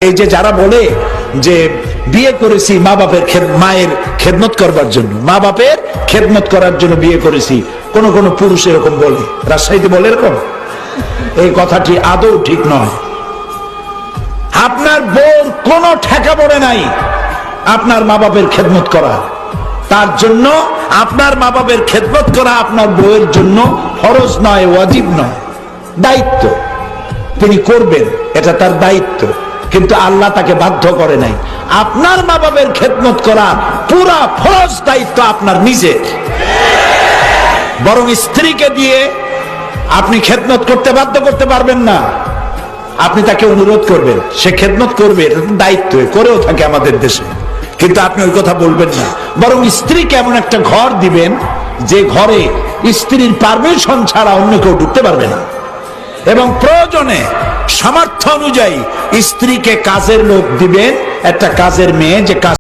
এই যে যারা বলে যে বিয়ে করেছি মা বাপের মায়ের খেদমত করবার জন্য, মা বাপের খেদমত করার জন্য বিয়ে করেছি, কোন কোন পুরুষ এরকম বলে, রাজশাহীতে বলে এরকম। এই কথাটি আদৌ ঠিক নয়। আপনার বউর কোনো ঠেকা পড়ে নাই আপনার মা বাপের খেদমত করা। তার জন্য আপনার মা বাপের খেদমত করা আপনার বউয়ের জন্য ফরজ নয়, ওয়াজিব নয়, দায়িত্ব। তিনি করবেন, এটা তার দায়িত্ব, কিন্তু আল্লাহ তাকে বাধ্য করে নাই। আপনার মা বাপের খেদমত করা পুরা ফরজ দায়িত্ব আপনার নিজের। বরং স্ত্রীকে দিয়ে আপনি খেদমত করতে বাধ্য করতে পারবেন না। আপনি তাকে অনুরোধ করবেন, সে খেদমত করবে, এটা দায়িত্ব, করেও থাকে আমাদের দেশে, কিন্তু আপনি ওই কথা বলবেন না। বরং স্ত্রীকে এমন একটা ঘর দিবেন যে ঘরে স্ত্রীর পারমিশন ছাড়া অন্য কেউ ঢুকতে পারবে না, এবং প্রয়োজনে সামর্থ্য অনুযায়ী স্ত্রীকে কাজের লোক দিবেন, একটা কাজের মেয়ে যে কাজ